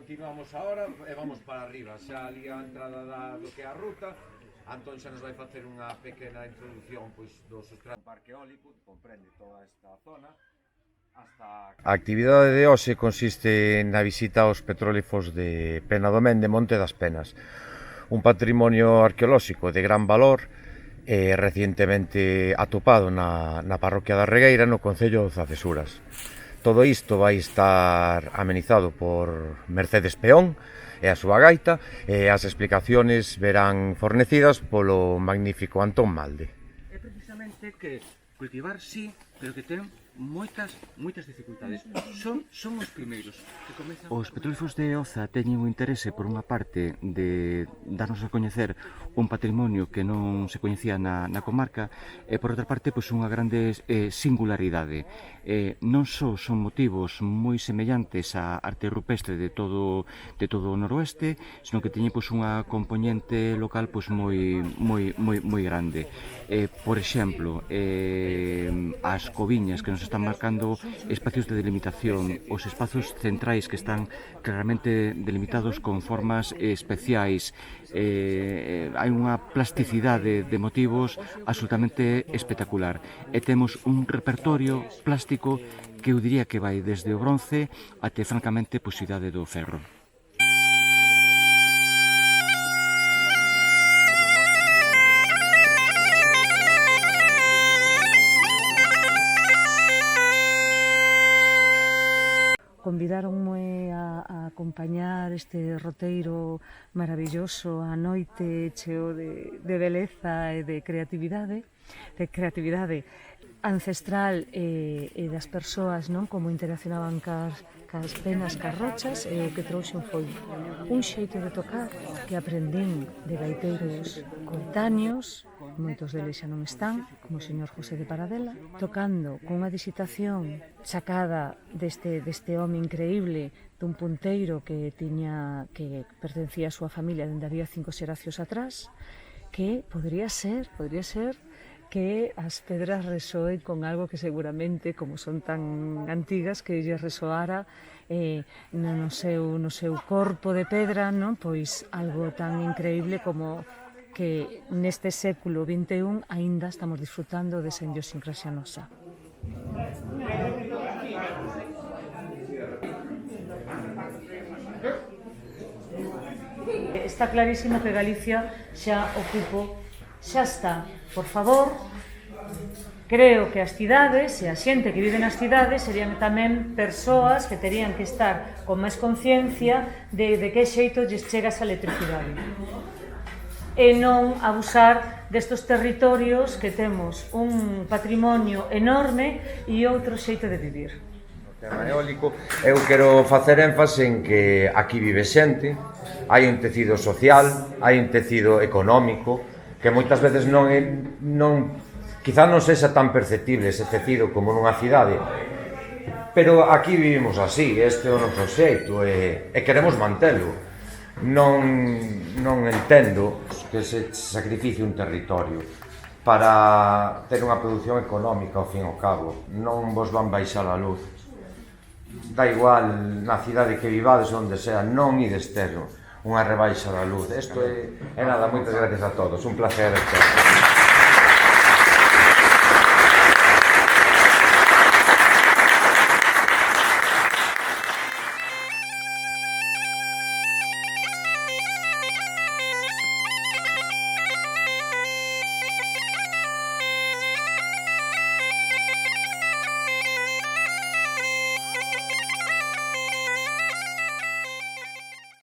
continuamos agora e vamos para arriba, xa ali a entrada do que é a ruta. Antón xa nos vai facer unha pequena introducción do substrato parque eólico, que comprende toda esta zona. A actividade de hoxe consiste na visita aos petróglifos de Pena do Mende, Monte das Penas, un patrimonio arqueolóxico de gran valor recientemente atopado na parroquia da Regueira, no concello de Cesuras. Todo isto vai estar amenizado por Mercedes Peón e a súa gaita, e as explicaciones verán fornecidas polo magnífico Antón Malde. É precisamente que cultivar sí, pero que ten moitas dificultades. Son os primeiros que comezan. Os petróglifos de Oza teñen un interese por unha parte de darnos a coñecer un patrimonio que non se coñecía na comarca e por outra parte unha grande singularidade. Non só son motivos moi semellantes á arte rupestre de todo o noroeste, senón que teñen unha componente local moi grande. Por exemplo, as coviñas que nos están marcando espacios de delimitación, os espazos centrais que están claramente delimitados con formas especiais. Hai unha plasticidade de motivos absolutamente espectacular e temos un repertorio plástico que eu diría que vai desde o bronce até francamente idade do ferro. Convidáronme a acompañar este roteiro maravilloso a noite cheo de beleza e de creatividade ancestral e das persoas, non, como interaccionaban cas penas, cas rochas, e o que trouxen foi un xeito de tocar que aprendín de gaiteiros coetáneos, moitos deles xa non están, como o señor José de Paradela, tocando con unha disitación sacada deste home increíble, dun punteiro que pertencía á súa familia dende había 5 xeracións atrás, que podría ser que as pedras resoen con algo que seguramente, como son tan antigas, que lles resoara no seu corpo de pedra, non? Pois algo tan increíble como que neste século XXI aínda estamos disfrutando desa idiosincrasia nosa. Está clarísimo que Galicia xa está. Por favor, creo que as cidades e a xente que vive nas cidades serían tamén persoas que terían que estar con máis conciencia de que xeito lles chega esa electricidade e non abusar destos territorios que temos un patrimonio enorme e outro xeito de vivir. No tema eólico, eu quero facer énfase en que aquí vive xente, hai un tecido social, hai un tecido económico, que moitas veces quizá non sexa tan perceptible ese tecido como nunha cidade, pero aquí vivimos así, este é o noso xeito e queremos mantelo. Non entendo que se sacrifique un territorio para ter unha produción económica ao fin e ao cabo. Non vos van baixar a luz, da igual na cidade que vivades onde sea, non ides ter unha rebaixa da luz. Isto é nada, moitas gracias a todos, un placer estar.